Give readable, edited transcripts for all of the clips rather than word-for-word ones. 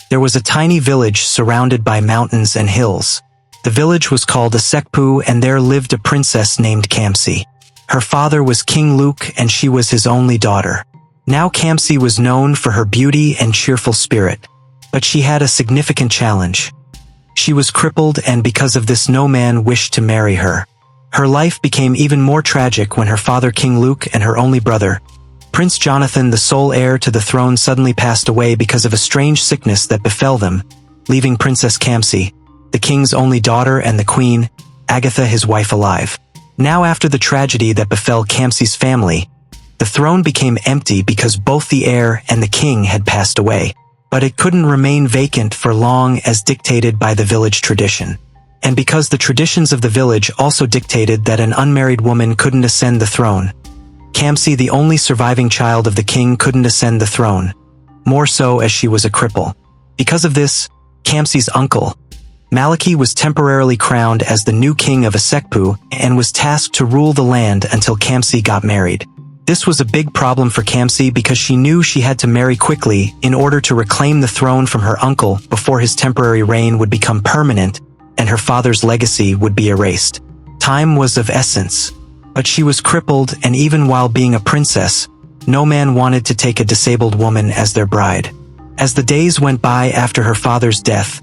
There was a tiny village surrounded by mountains and hills. The village was called Asekpu, and there lived a princess named Kamsi. Her father was King Luke, and she was his only daughter. Now Kamsi was known for her beauty and cheerful spirit, but she had a significant challenge. She was crippled, and because of this no man wished to marry her. Her life became even more tragic when her father King Luke and her only brother, Prince Jonathan, the sole heir to the throne, suddenly passed away because of a strange sickness that befell them, leaving Princess Camsy, the king's only daughter, and the queen, Agatha, his wife, alive. Now after the tragedy that befell Kamsi's family, the throne became empty because both the heir and the king had passed away. But it couldn't remain vacant for long, as dictated by the village tradition. And because the traditions of the village also dictated that an unmarried woman couldn't ascend the throne, Kamsi, the only surviving child of the king, couldn't ascend the throne, more so as she was a cripple. Because of this, Kamsi's uncle, Malaki, was temporarily crowned as the new king of Asekpu and was tasked to rule the land until Kamsi got married. This was a big problem for Kamsi because she knew she had to marry quickly in order to reclaim the throne from her uncle before his temporary reign would become permanent and her father's legacy would be erased. Time was of essence. But she was crippled, and even while being a princess, no man wanted to take a disabled woman as their bride. As the days went by after her father's death,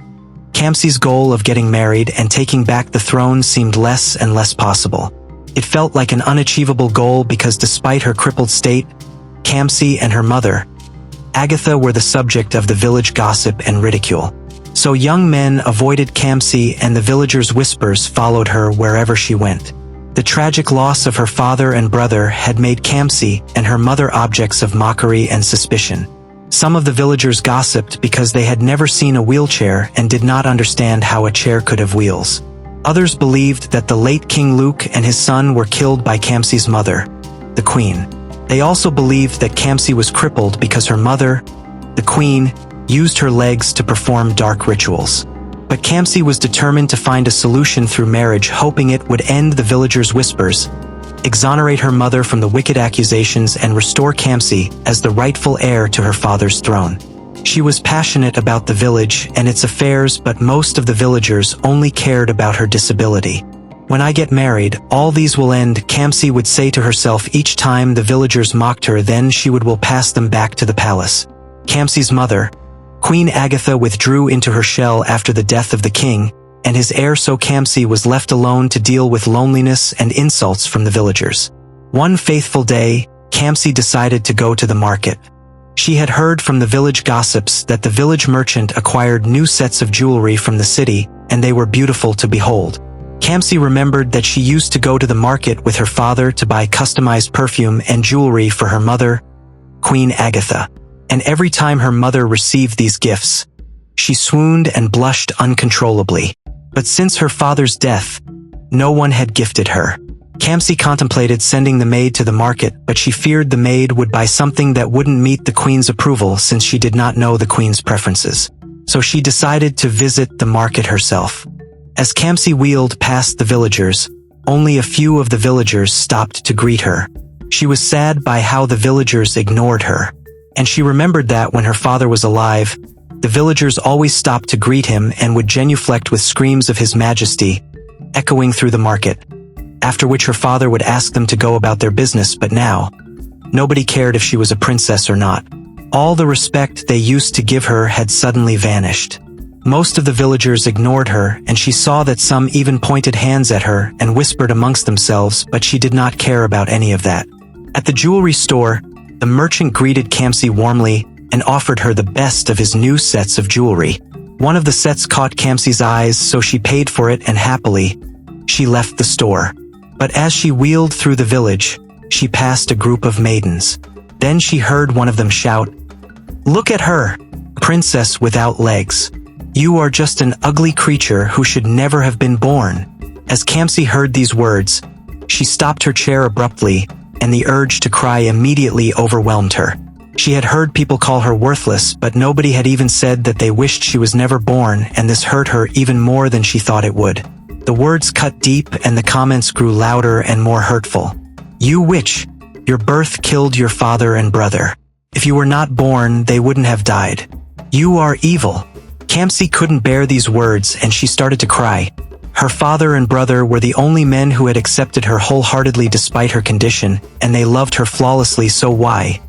Kamsi's goal of getting married and taking back the throne seemed less and less possible. It felt like an unachievable goal because despite her crippled state, Kamsi and her mother, Agatha, were the subject of the village gossip and ridicule. So young men avoided Kamsi, and the villagers' whispers followed her wherever she went. The tragic loss of her father and brother had made Kamsi and her mother objects of mockery and suspicion. Some of the villagers gossiped because they had never seen a wheelchair and did not understand how a chair could have wheels. Others believed that the late King Luke and his son were killed by Kamsi's mother, the queen. They also believed that Kamsi was crippled because her mother, the queen, used her legs to perform dark rituals. But Kamsi was determined to find a solution through marriage, hoping it would end the villagers' whispers, exonerate her mother from the wicked accusations, and restore Kamsi as the rightful heir to her father's throne. She was passionate about the village and its affairs, but most of the villagers only cared about her disability. "When I get married, all these will end," Kamsi would say to herself each time the villagers mocked her. Then she will pass them back to the palace. Kamsi's mother, Queen Agatha, withdrew into her shell after the death of the king and his heir, so Kamsi was left alone to deal with loneliness and insults from the villagers. One faithful day, Kamsi decided to go to the market. She had heard from the village gossips that the village merchant acquired new sets of jewelry from the city, and they were beautiful to behold. Kamsi remembered that she used to go to the market with her father to buy customized perfume and jewelry for her mother, Queen Agatha. And every time her mother received these gifts, she swooned and blushed uncontrollably. But since her father's death, no one had gifted her. Kamsi contemplated sending the maid to the market, but she feared the maid would buy something that wouldn't meet the queen's approval since she did not know the queen's preferences. So she decided to visit the market herself. As Kamsi wheeled past the villagers, only a few of the villagers stopped to greet her. She was sad by how the villagers ignored her. And she remembered that when her father was alive, the villagers always stopped to greet him and would genuflect with screams of His Majesty, echoing through the market, after which her father would ask them to go about their business. But now, nobody cared if she was a princess or not. All the respect they used to give her had suddenly vanished. Most of the villagers ignored her, and she saw that some even pointed hands at her and whispered amongst themselves, but she did not care about any of that. At the jewelry store, the merchant greeted Kamsi warmly and offered her the best of his new sets of jewelry. One of the sets caught Kamsi's eyes, so she paid for it, and happily, she left the store. But as she wheeled through the village, she passed a group of maidens. Then she heard one of them shout, "Look at her, princess without legs. You are just an ugly creature who should never have been born." As Kamsi heard these words, she stopped her chair abruptly, and the urge to cry immediately overwhelmed her. She had heard people call her worthless, but nobody had even said that they wished she was never born, and this hurt her even more than she thought it would. The words cut deep, and the comments grew louder and more hurtful. "You witch! Your birth killed your father and brother. If you were not born, they wouldn't have died. You are evil. Kamsi couldn't bear these words and she started to cry. Her father and brother were the only men who had accepted her wholeheartedly despite her condition, and they loved her flawlessly, so why?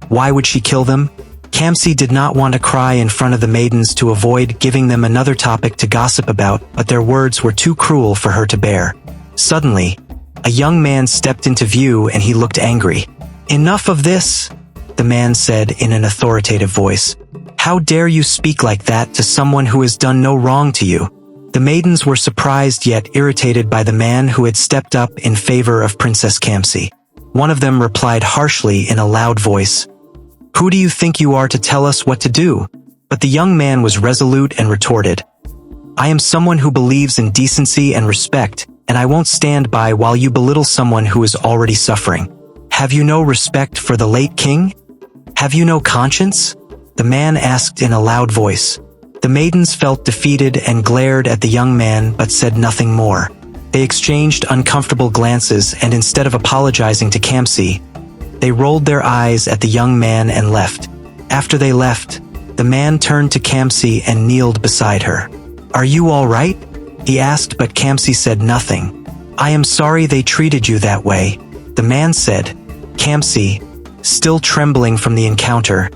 Why would she kill them? Kamsi did not want to cry in front of the maidens to avoid giving them another topic to gossip about, but their words were too cruel for her to bear. Suddenly, a young man stepped into view and he looked angry. "Enough of this," the man said in an authoritative voice. "How dare you speak like that to someone who has done no wrong to you?" The maidens were surprised yet irritated by the man who had stepped up in favor of Princess Camsy. One of them replied harshly in a loud voice, "Who do you think you are to tell us what to do?" But the young man was resolute and retorted, "I am someone who believes in decency and respect, and I won't stand by while you belittle someone who is already suffering. Have you no respect for the late king? Have you no conscience?" the man asked in a loud voice. The maidens felt defeated and glared at the young man but said nothing more. They exchanged uncomfortable glances and instead of apologizing to Kamsi, they rolled their eyes at the young man and left. After they left, the man turned to Kamsi and kneeled beside her. "Are you all right?" he asked, but Kamsi said nothing. "I am sorry they treated you that way," the man said. Kamsi, still trembling from the encounter,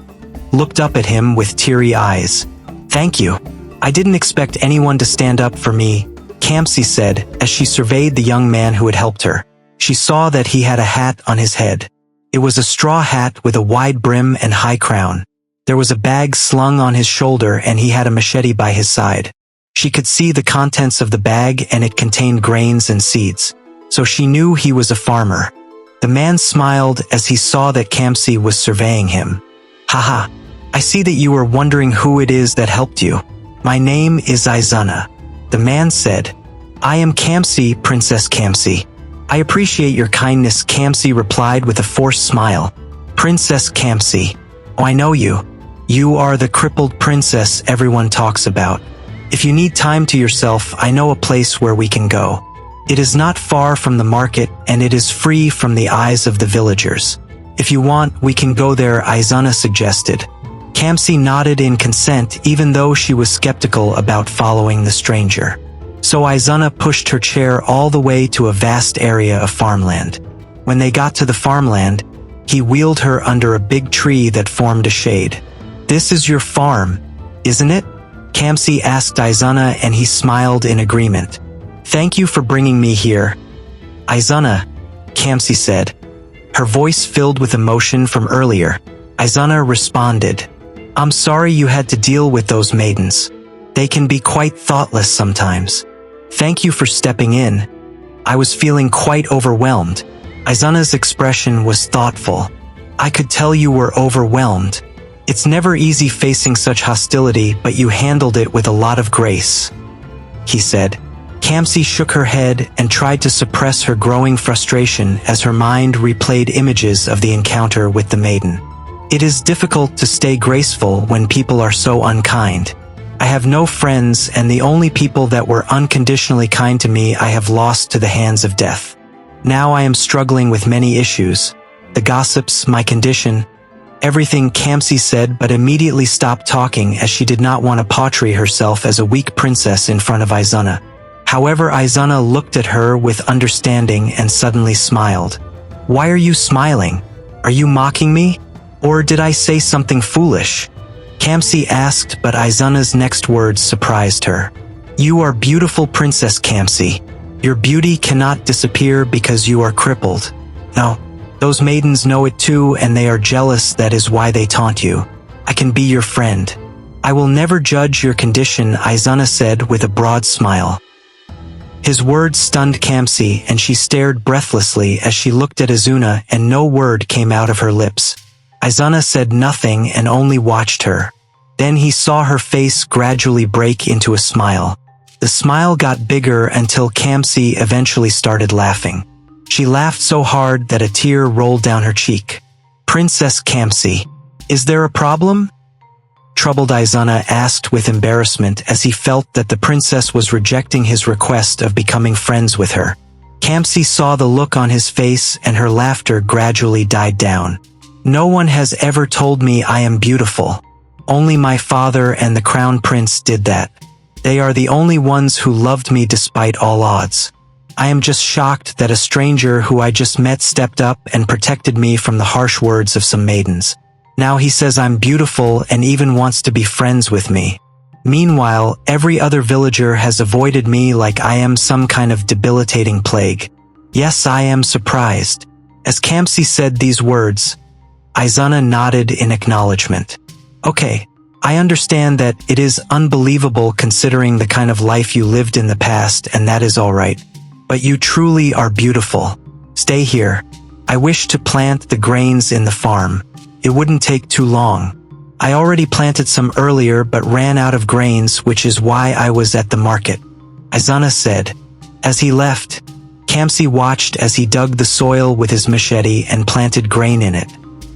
looked up at him with teary eyes. "Thank you. I didn't expect anyone to stand up for me," Kamsi said as she surveyed the young man who had helped her. She saw that he had a hat on his head. It was a straw hat with a wide brim and high crown. There was a bag slung on his shoulder and he had a machete by his side. She could see the contents of the bag and it contained grains and seeds. So she knew he was a farmer. The man smiled as he saw that Kamsi was surveying him. "Haha, I see that you are wondering who it is that helped you. My name is Izana," the man said. "I am Kamsi, Princess Camsy." "I appreciate your kindness," Kamsi replied with a forced smile. "Princess Camsy. Oh, I know you. You are the crippled princess everyone talks about. If you need time to yourself, I know a place where we can go. It is not far from the market and it is free from the eyes of the villagers. If you want, we can go there," Izana suggested. Kamsi nodded in consent even though she was skeptical about following the stranger. So Izana pushed her chair all the way to a vast area of farmland. When they got to the farmland, he wheeled her under a big tree that formed a shade. "This is your farm, isn't it?" Kamsi asked Izana and he smiled in agreement. "Thank you for bringing me here, Izana," Kamsi said. Her voice filled with emotion from earlier. Izana responded, "I'm sorry you had to deal with those maidens. They can be quite thoughtless sometimes. Thank you for stepping in. I was feeling quite overwhelmed." Izana's expression was thoughtful. "I could tell you were overwhelmed. It's never easy facing such hostility, but you handled it with a lot of grace," he said. Kamsi shook her head and tried to suppress her growing frustration as her mind replayed images of the encounter with the maiden. "It is difficult to stay graceful when people are so unkind. I have no friends and the only people that were unconditionally kind to me I have lost to the hands of death. Now I am struggling with many issues. The gossips, my condition, everything," Kamsi said, but immediately stopped talking as she did not want to portray herself as a weak princess in front of Izana. However, Izana looked at her with understanding and suddenly smiled. "Why are you smiling? Are you mocking me? Or did I say something foolish?" Kamsi asked, but Izana's next words surprised her. "You are beautiful, Princess Camsy. Your beauty cannot disappear because you are crippled. No, those maidens know it too and they are jealous, that is why they taunt you. I can be your friend. I will never judge your condition," Izana said with a broad smile. His words stunned Kamsi and she stared breathlessly as she looked at Izuna and no word came out of her lips. Izana said nothing and only watched her. Then he saw her face gradually break into a smile. The smile got bigger until Kamsi eventually started laughing. She laughed so hard that a tear rolled down her cheek. "Princess Camsy, is there a problem?" Troubled Izana asked with embarrassment as he felt that the princess was rejecting his request of becoming friends with her. Kamsi saw the look on his face and her laughter gradually died down. "No one has ever told me I am beautiful. Only my father and the crown prince did that. They are the only ones who loved me despite all odds. I am just shocked that a stranger who I just met stepped up and protected me from the harsh words of some maidens. Now he says I'm beautiful and even wants to be friends with me. Meanwhile, every other villager has avoided me like I am some kind of debilitating plague. Yes, I am surprised. As Kamsi said these words, Izana nodded in acknowledgement. Okay, I understand that it is unbelievable considering the kind of life you lived in the past, and that is all right. But you truly are beautiful. Stay here. I wish to plant the grains in the farm. It wouldn't take too long. I already planted some earlier but ran out of grains, which is why I was at the market, Izana said. As he left, Kamsi watched as he dug the soil with his machete and planted grain in it.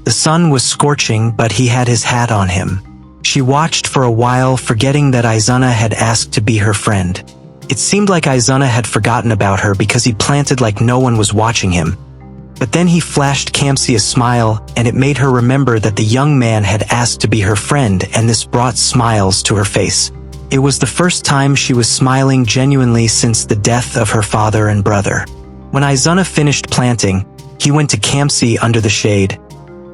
The sun was scorching, but he had his hat on him. She watched for a while, forgetting that Izana had asked to be her friend. It seemed like Izana had forgotten about her because he planted like no one was watching him. But then he flashed Kamsi a smile, and it made her remember that the young man had asked to be her friend, and this brought smiles to her face. It was the first time she was smiling genuinely since the death of her father and brother. When Izana finished planting, he went to Kamsi under the shade.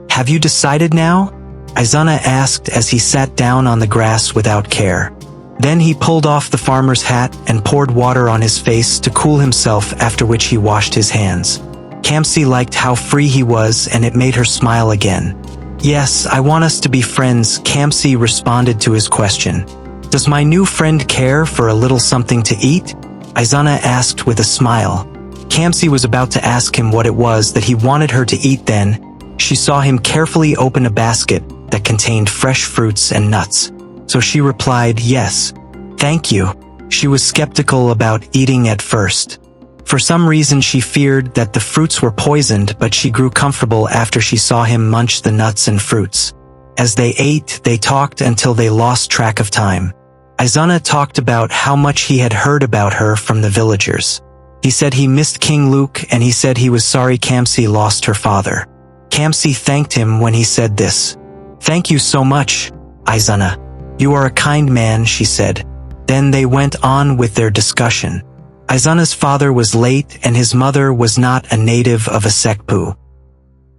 Have you decided now? Izana asked as he sat down on the grass without care. Then he pulled off the farmer's hat and poured water on his face to cool himself, after which he washed his hands. Kamsi liked how free he was, and it made her smile again. Yes, I want us to be friends, Kamsi responded to his question. Does my new friend care for a little something to eat? Izana asked with a smile. Kamsi was about to ask him what it was that he wanted her to eat, then she saw him carefully open a basket that contained fresh fruits and nuts. So she replied, yes. Thank you. She was skeptical about eating at first. For some reason she feared that the fruits were poisoned, but she grew comfortable after she saw him munch the nuts and fruits. As they ate, they talked until they lost track of time. Izana talked about how much he had heard about her from the villagers. He said he missed King Luke, and he said he was sorry Kamsi lost her father. Kamsi thanked him when he said this. Thank you so much, Izana. You are a kind man, she said. Then they went on with their discussion. Izana's father was late, and his mother was not a native of Asekpu.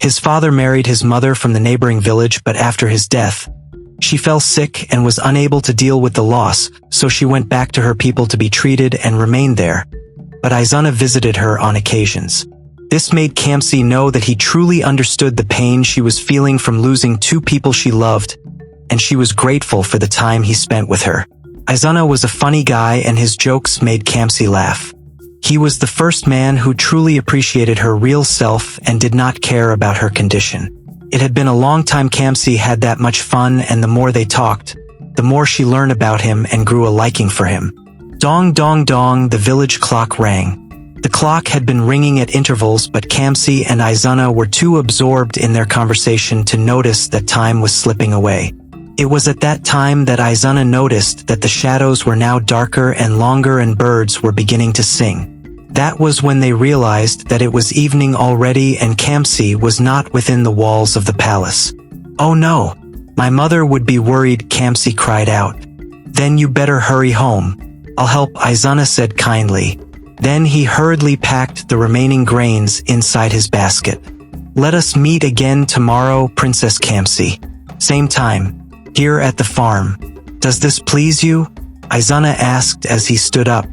His father married his mother from the neighboring village, but after his death, she fell sick and was unable to deal with the loss, so she went back to her people to be treated and remained there. But Izana visited her on occasions. This made Kamsi know that he truly understood the pain she was feeling from losing two people she loved, and she was grateful for the time he spent with her. Izana was a funny guy, and his jokes made Kamsi laugh. He was the first man who truly appreciated her real self and did not care about her condition. It had been a long time Kamsi had that much fun, and the more they talked, the more she learned about him and grew a liking for him. Dong dong dong, the village clock rang. The clock had been ringing at intervals, but Kamsi and Izana were too absorbed in their conversation to notice that time was slipping away. It was at that time that Izana noticed that the shadows were now darker and longer, and birds were beginning to sing. That was when they realized that it was evening already, and Kamsi was not within the walls of the palace. Oh no! My mother would be worried, Kamsi cried out. Then you better hurry home. I'll help, Izana said kindly. Then he hurriedly packed the remaining grains inside his basket. Let us meet again tomorrow, Princess Camsy. Same time, here at the farm. Does this please you? Izana asked as he stood up.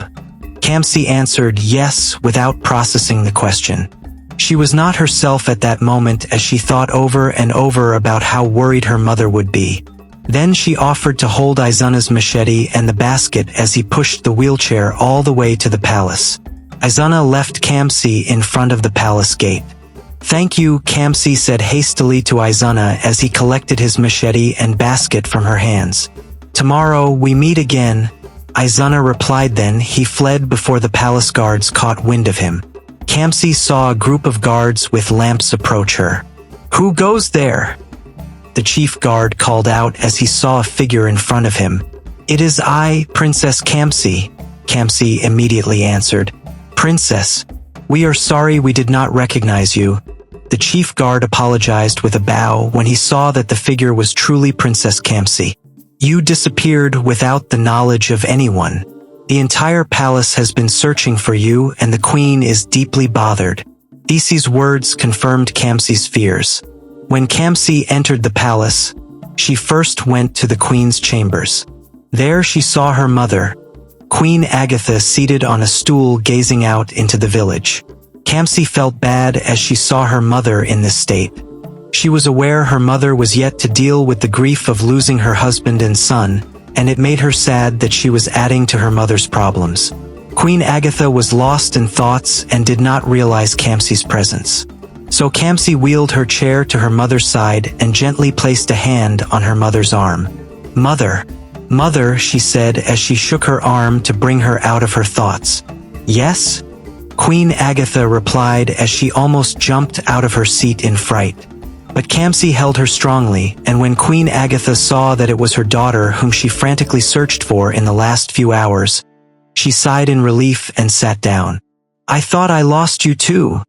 Kamsi answered yes without processing the question. She was not herself at that moment as she thought over and over about how worried her mother would be. Then she offered to hold Izana's machete and the basket as he pushed the wheelchair all the way to the palace. Izana left Kamsi in front of the palace gate. Thank you, Kamsi said hastily to Izana as he collected his machete and basket from her hands. Tomorrow we meet again, Izana replied. Then he fled before the palace guards caught wind of him. Kamsi saw a group of guards with lamps approach her. Who goes there? The chief guard called out as he saw a figure in front of him. It is I, Princess Camsy, Kamsi immediately answered. Princess, we are sorry we did not recognize you. The chief guard apologized with a bow when he saw that the figure was truly Princess Camsy. You disappeared without the knowledge of anyone. The entire palace has been searching for you and the queen is deeply bothered. These words confirmed Kamsi's fears. When Kamsi entered the palace, she first went to the queen's chambers. There she saw her mother, Queen Agatha, seated on a stool gazing out into the village. Kamsi felt bad as she saw her mother in this state. She was aware her mother was yet to deal with the grief of losing her husband and son, and it made her sad that she was adding to her mother's problems. Queen Agatha was lost in thoughts and did not realize Kamsi's presence. So Kamsi wheeled her chair to her mother's side and gently placed a hand on her mother's arm. "Mother, Mother," she said as she shook her arm to bring her out of her thoughts. "Yes?" Queen Agatha replied as she almost jumped out of her seat in fright. But Kamsi held her strongly, and when Queen Agatha saw that it was her daughter whom she frantically searched for in the last few hours, she sighed in relief and sat down. "I thought I lost you too,"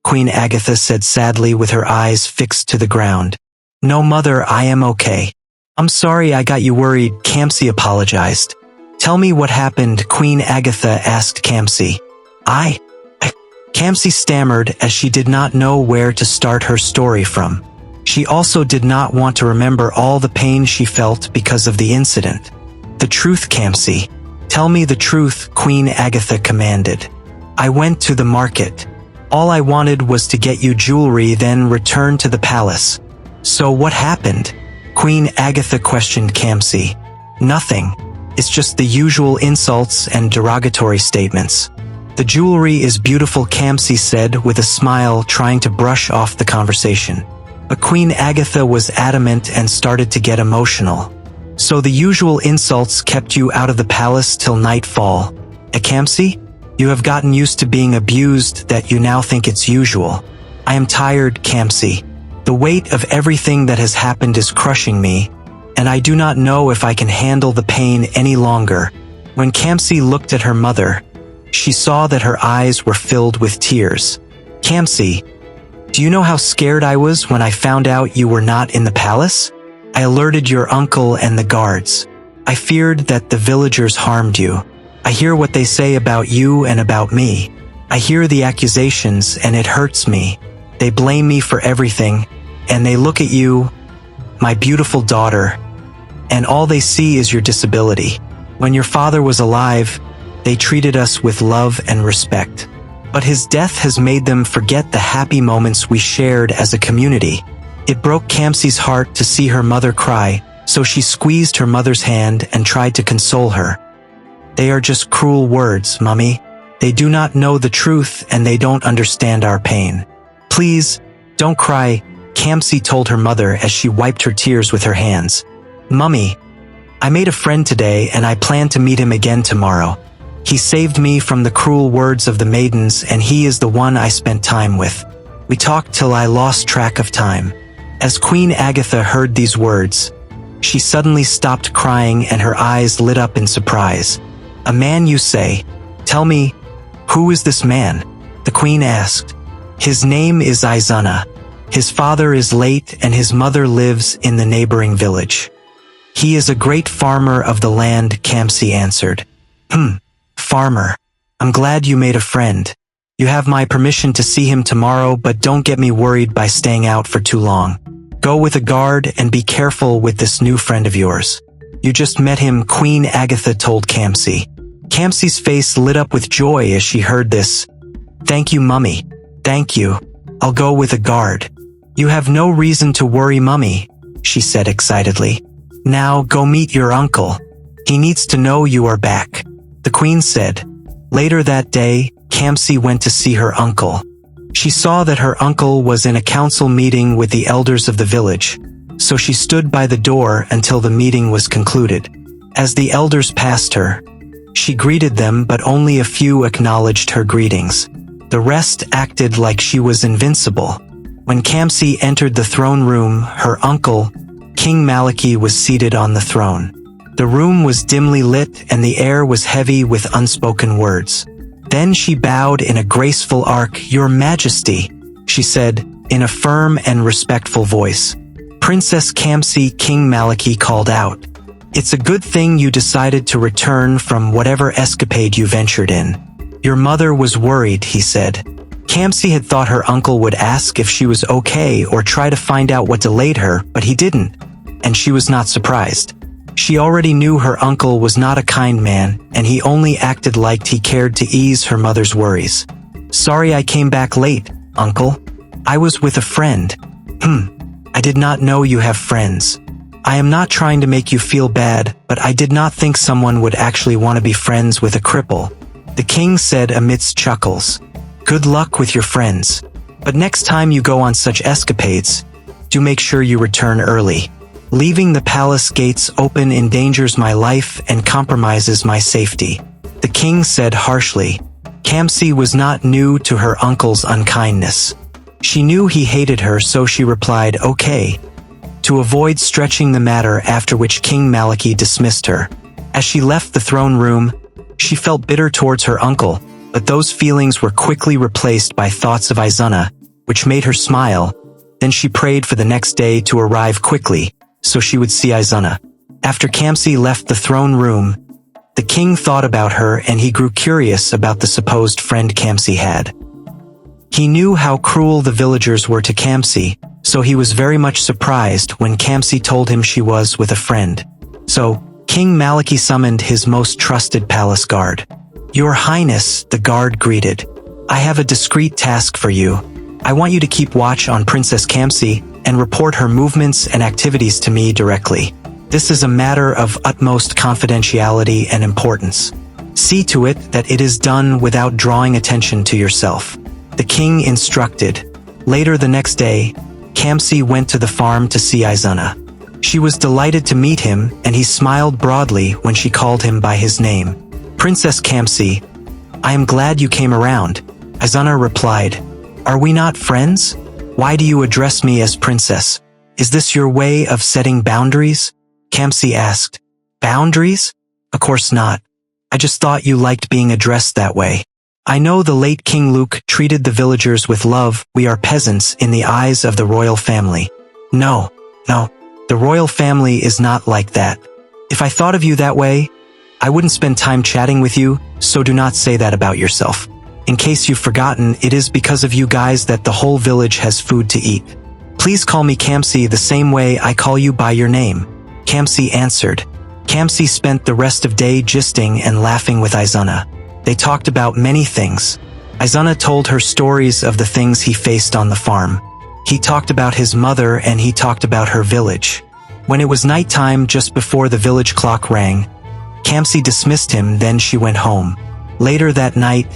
Queen Agatha said sadly with her eyes fixed to the ground. "No, Mother, I am okay. I'm sorry I got you worried," Kamsi apologized. "Tell me what happened," Queen Agatha asked Kamsi. Kamsi stammered as she did not know where to start her story from. She also did not want to remember all the pain she felt because of the incident. "The truth, Kamsi. Tell me the truth," Queen Agatha commanded. "I went to the market. All I wanted was to get you jewelry, then return to the palace." "So what happened?" Queen Agatha questioned Kamsi. "Nothing. It's just the usual insults and derogatory statements." "The jewelry is beautiful," Kamsi said with a smile, trying to brush off the conversation. But Queen Agatha was adamant and started to get emotional. "So the usual insults kept you out of the palace till nightfall. Kamsi? You have gotten used to being abused that you now think it's usual. I am tired, Kamsi. The weight of everything that has happened is crushing me, and I do not know if I can handle the pain any longer." When Kamsi looked at her mother, she saw that her eyes were filled with tears. "Kamsi, do you know how scared I was when I found out you were not in the palace? I alerted your uncle and the guards. I feared that the villagers harmed you. I hear what they say about you and about me. I hear the accusations and it hurts me. They blame me for everything, and they look at you, my beautiful daughter, and all they see is your disability. When your father was alive, they treated us with love and respect. But his death has made them forget the happy moments we shared as a community." It broke Kamsi's heart to see her mother cry, so she squeezed her mother's hand and tried to console her. "They are just cruel words, Mummy. They do not know the truth and they don't understand our pain. Please, don't cry," Kamsi told her mother as she wiped her tears with her hands. "Mummy, I made a friend today and I plan to meet him again tomorrow. He saved me from the cruel words of the maidens and he is the one I spent time with. We talked till I lost track of time." As Queen Agatha heard these words, she suddenly stopped crying and her eyes lit up in surprise. "A man, you say? Tell me, who is this man?" the queen asked. "His name is Izuna. His father is late and his mother lives in the neighboring village. He is a great farmer of the land," Kamsi answered. Farmer. I'm glad you made a friend. You have my permission to see him tomorrow, but don't get me worried by staying out for too long. Go with a guard and be careful with this new friend of yours. You just met him," Queen Agatha told Kamsi. Kamsi's face lit up with joy as she heard this. "Thank you, Mummy. Thank you. I'll go with a guard." "You have no reason to worry, Mummy," she said excitedly. "Now go meet your uncle. He needs to know you are back," the queen said. Later that day, Kamsi went to see her uncle. She saw that her uncle was in a council meeting with the elders of the village, so she stood by the door until the meeting was concluded. As the elders passed her, she greeted them, but only a few acknowledged her greetings. The rest acted like she was invincible. When Kamsi entered the throne room, her uncle, King Malaki, was seated on the throne. The room was dimly lit and the air was heavy with unspoken words. Then she bowed in a graceful arc. "Your Majesty," she said, in a firm and respectful voice. "Princess Camsy," King Malaki called out. "It's a good thing you decided to return from whatever escapade you ventured in." "Your mother was worried," he said. Kamsi had thought her uncle would ask if she was okay or try to find out what delayed her, but he didn't, and she was not surprised. She already knew her uncle was not a kind man, and he only acted like he cared to ease her mother's worries. "Sorry I came back late, uncle. I was with a friend." I did not know you have friends. I am not trying to make you feel bad, but I did not think someone would actually want to be friends with a cripple," the king said amidst chuckles. "Good luck with your friends. But next time you go on such escapades, do make sure you return early. Leaving the palace gates open endangers my life and compromises my safety," the king said harshly. Kamsi was not new to her uncle's unkindness. She knew he hated her, so she replied, "Okay," to avoid stretching the matter, after which King Malaki dismissed her. As she left the throne room, she felt bitter towards her uncle, but those feelings were quickly replaced by thoughts of Izuna, which made her smile. Then she prayed for the next day to arrive quickly, so she would see Izuna. After Kamsi left the throne room, the king thought about her and he grew curious about the supposed friend Kamsi had. He knew how cruel the villagers were to Kamsi, so he was very much surprised when Kamsi told him she was with a friend. So, King Malaki summoned his most trusted palace guard. "Your Highness," the guard greeted. "I have a discreet task for you. I want you to keep watch on Princess Camsy and report her movements and activities to me directly. This is a matter of utmost confidentiality and importance. See to it that it is done without drawing attention to yourself," the king instructed. Later the next day, Kamsi went to the farm to see Izuna. She was delighted to meet him, and he smiled broadly when she called him by his name. "Princess Camsy, I am glad you came around," Izuna replied. "Are we not friends? Why do you address me as princess? Is this your way of setting boundaries?" Kamsi asked. "Boundaries? Of course not. I just thought you liked being addressed that way. I know the late King Luke treated the villagers with love. We are peasants in the eyes of the royal family." No, the royal family is not like that. If I thought of you that way, I wouldn't spend time chatting with you, so do not say that about yourself. In case you've forgotten, it is because of you guys that the whole village has food to eat. Please call me Kamsi the same way I call you by your name," Kamsi answered. Kamsi spent the rest of the day gisting and laughing with Izuna. They talked about many things. Izuna told her stories of the things he faced on the farm. He talked about his mother and he talked about her village. When it was nighttime, just before the village clock rang, Kamsi dismissed him, then she went home. Later that night,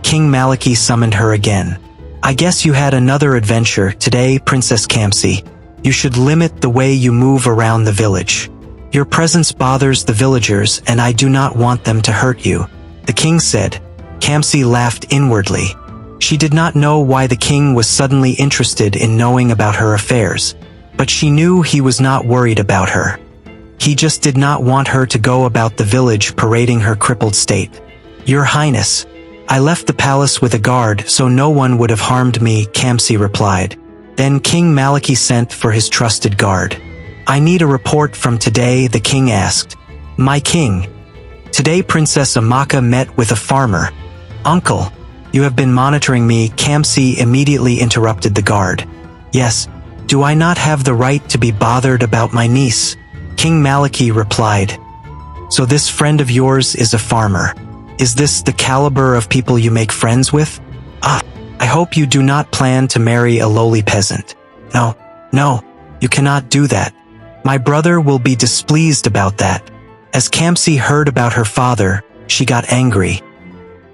King Malaki summoned her again. "I guess you had another adventure today, Princess Camsy. You should limit the way you move around the village. Your presence bothers the villagers and I do not want them to hurt you," the king said. Kamsi laughed inwardly. She did not know why the king was suddenly interested in knowing about her affairs, but she knew he was not worried about her. He just did not want her to go about the village parading her crippled state. "Your Highness, I left the palace with a guard so no one would have harmed me," Kamsi replied. Then King Malaki sent for his trusted guard. "I need a report from today," the king asked. "My king, today Princess Amaka met with a farmer." "Uncle, you have been monitoring me," Kamsi immediately interrupted the guard. "Yes, do I not have the right to be bothered about my niece?" King Malaki replied. "So this friend of yours is a farmer. Is this the caliber of people you make friends with? I hope you do not plan to marry a lowly peasant. No, you cannot do that. My brother will be displeased about that." As Kamsi heard about her father, she got angry.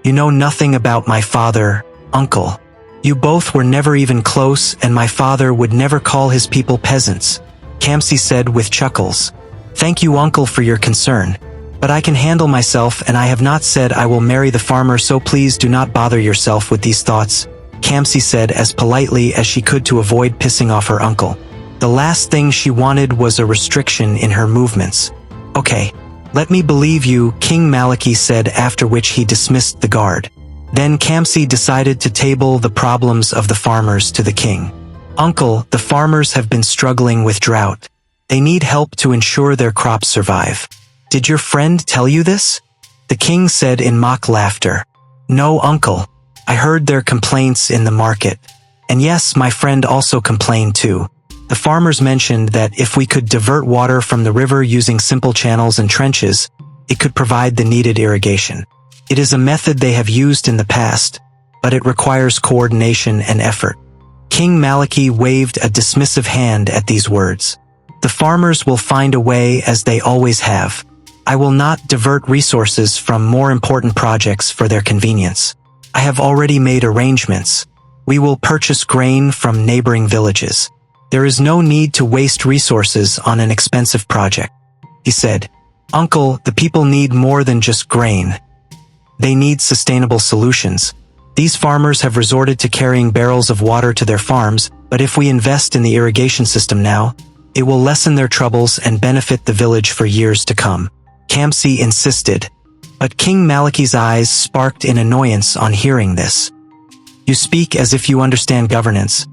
"You know nothing about my father, uncle. You both were never even close and my father would never call his people peasants," Kamsi said with chuckles. "Thank you, uncle, for your concern. But I can handle myself and I have not said I will marry the farmer, so please do not bother yourself with these thoughts," Kamsi said as politely as she could to avoid pissing off her uncle. The last thing she wanted was a restriction in her movements. "Okay, let me believe you," King Malaki said, after which he dismissed the guard. Then Kamsi decided to table the problems of the farmers to the king. "Uncle, the farmers have been struggling with drought. They need help to ensure their crops survive. Did your friend tell you this?" The king said in mock laughter. "No, uncle. I heard their complaints in the market. And yes, my friend also complained too. The farmers mentioned that if we could divert water from the river using simple channels and trenches, it could provide the needed irrigation. It is a method they have used in the past, but it requires coordination and effort." King Malaki waved a dismissive hand at these words. "The farmers will find a way as they always have. I will not divert resources from more important projects for their convenience. I have already made arrangements. We will purchase grain from neighboring villages. There is no need to waste resources on an expensive project," he said. "Uncle, the people need more than just grain. They need sustainable solutions. These farmers have resorted to carrying barrels of water to their farms, but if we invest in the irrigation system now, it will lessen their troubles and benefit the village for years to come." Kamsi insisted, but King Malaki's eyes sparked in annoyance on hearing this. "You speak as if you understand governance,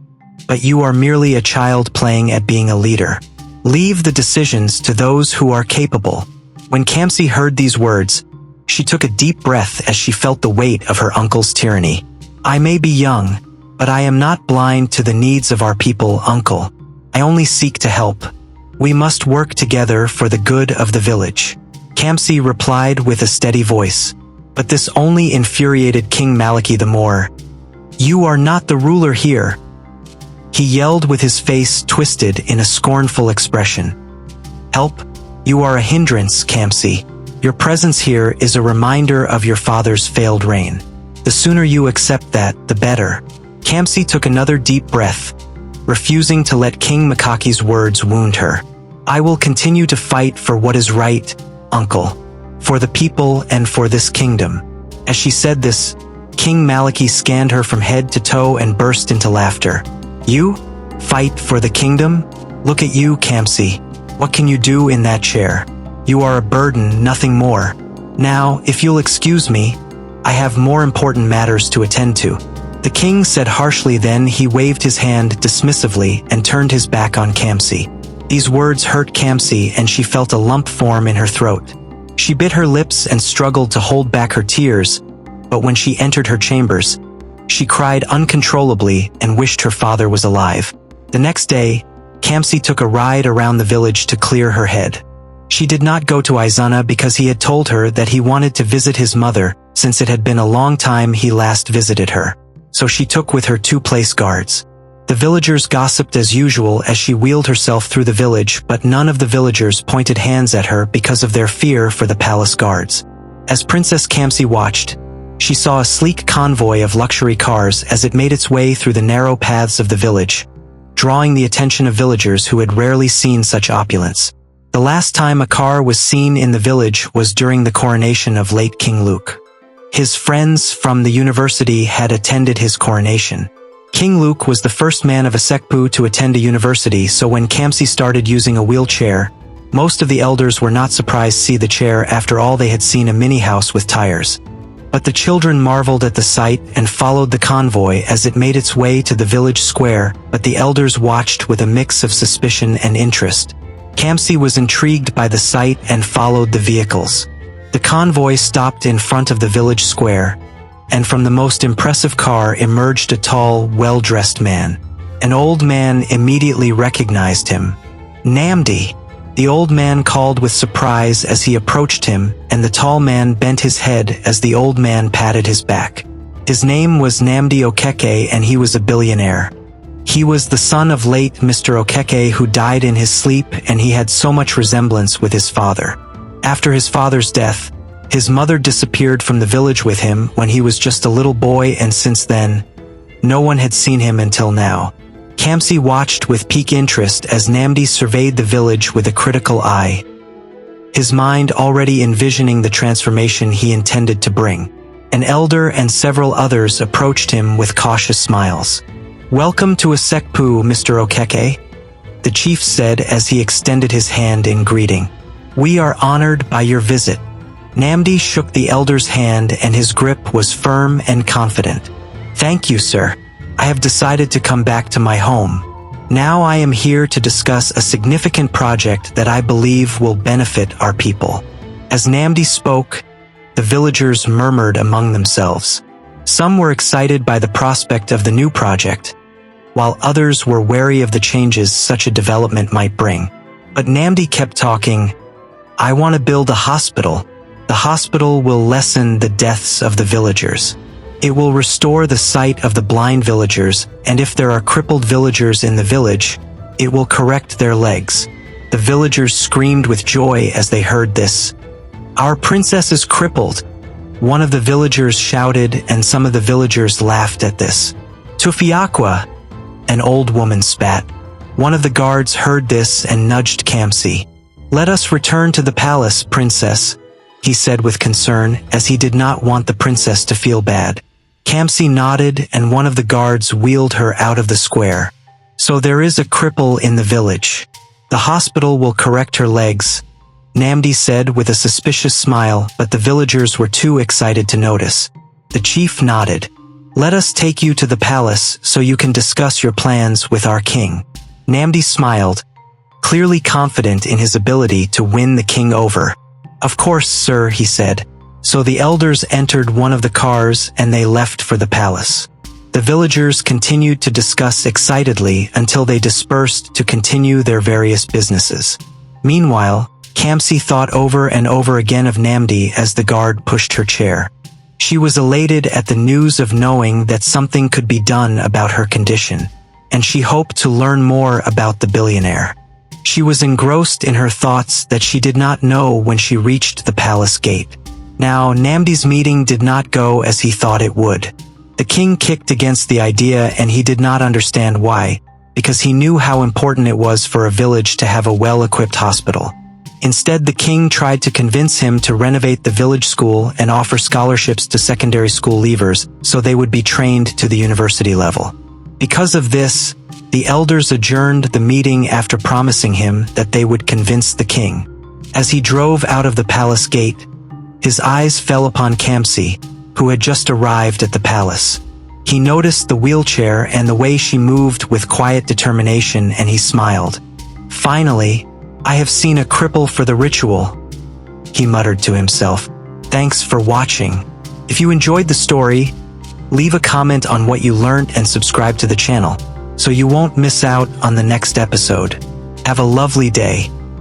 but you are merely a child playing at being a leader. Leave the decisions to those who are capable." When Kamsi heard these words, she took a deep breath as she felt the weight of her uncle's tyranny. "I may be young, but I am not blind to the needs of our people, uncle. I only seek to help. We must work together for the good of the village," Kamsi replied with a steady voice. But this only infuriated King Malaki the more. "You are not the ruler here," he yelled with his face twisted in a scornful expression. "Help? You are a hindrance, Kamsi. Your presence here is a reminder of your father's failed reign. The sooner you accept that, the better." Kamsi took another deep breath, refusing to let King Makaki's words wound her. "I will continue to fight for what is right, uncle. For the people and for this kingdom." As she said this, King Malaki scanned her from head to toe and burst into laughter. "You? Fight for the kingdom? Look at you, Kamsi. What can you do in that chair? You are a burden, nothing more. Now, if you'll excuse me, I have more important matters to attend to." The king said harshly, then he waved his hand dismissively and turned his back on Kamsi. These words hurt Kamsi and she felt a lump form in her throat. She bit her lips and struggled to hold back her tears, but when she entered her chambers, she cried uncontrollably and wished her father was alive. The next day, Kamsi took a ride around the village to clear her head. She did not go to Izana because he had told her that he wanted to visit his mother since it had been a long time he last visited her. So she took with her 2 place guards. The villagers gossiped as usual as she wheeled herself through the village, but none of the villagers pointed hands at her because of their fear for the palace guards. As Princess Camsy watched, she saw a sleek convoy of luxury cars as it made its way through the narrow paths of the village, drawing the attention of villagers who had rarely seen such opulence. The last time a car was seen in the village was during the coronation of late King Luke. His friends from the university had attended his coronation. King Luke was the first man of Asekpu to attend a university, so when Kamsi started using a wheelchair, most of the elders were not surprised to see the chair. After all, they had seen a mini-house with tires. But the children marveled at the sight and followed the convoy as it made its way to the village square, but the elders watched with a mix of suspicion and interest. Kamsi was intrigued by the sight and followed the vehicles. The convoy stopped in front of the village square, and from the most impressive car emerged a tall, well-dressed man. An old man immediately recognized him. "Namdi!" The old man called with surprise as he approached him, and the tall man bent his head as the old man patted his back. His name was Namdi Okeke and he was a billionaire. He was the son of late Mr. Okeke who died in his sleep, and he had so much resemblance with his father. After his father's death, his mother disappeared from the village with him when he was just a little boy, and since then, no one had seen him until now. Kamsi watched with piqued interest as Namdi surveyed the village with a critical eye, his mind already envisioning the transformation he intended to bring. An elder and several others approached him with cautious smiles. "Welcome to Asekpu, Mr. Okeke," the chief said as he extended his hand in greeting. "We are honored by your visit." Namdi shook the elder's hand and his grip was firm and confident. "Thank you, sir. I have decided to come back to my home, Now I am here to discuss a significant project that I believe will benefit our people." As Namdi spoke, the villagers murmured among themselves. Some were excited by the prospect of the new project, while others were wary of the changes such a development might bring. But Namdi kept talking. "I want to build a hospital. The hospital will lessen the deaths of the villagers. It will restore the sight of the blind villagers, and if there are crippled villagers in the village, it will correct their legs." The villagers screamed with joy as they heard this. "Our princess is crippled," one of the villagers shouted, and some of the villagers laughed at this. "Tufiakwa," an old woman spat. One of the guards heard this and nudged Kamsi. "Let us return to the palace, princess," he said with concern, as he did not want the princess to feel bad. Kamsi nodded, and one of the guards wheeled her out of the square. "So there is a cripple in the village. The hospital will correct her legs," Namdi said with a suspicious smile, but the villagers were too excited to notice. The chief nodded. "Let us take you to the palace so you can discuss your plans with our king." Namdi smiled, clearly confident in his ability to win the king over. "Of course, sir," he said. So the elders entered one of the cars and they left for the palace. The villagers continued to discuss excitedly until they dispersed to continue their various businesses. Meanwhile, Kamsi thought over and over again of Namdi as the guard pushed her chair. She was elated at the news of knowing that something could be done about her condition, and she hoped to learn more about the billionaire. She was engrossed in her thoughts that she did not know when she reached the palace gate. Now, Namdi's meeting did not go as he thought it would. The king kicked against the idea, and he did not understand why, because he knew how important it was for a village to have a well-equipped hospital. Instead, the king tried to convince him to renovate the village school and offer scholarships to secondary school leavers so they would be trained to the university level. Because of this, the elders adjourned the meeting after promising him that they would convince the king. As he drove out of the palace gate, his eyes fell upon Kamsi, who had just arrived at the palace. He noticed the wheelchair and the way she moved with quiet determination, and he smiled. "Finally, I have seen a cripple for the ritual," he muttered to himself. Thanks for watching. If you enjoyed the story, leave a comment on what you learned and subscribe to the channel so you won't miss out on the next episode. Have a lovely day.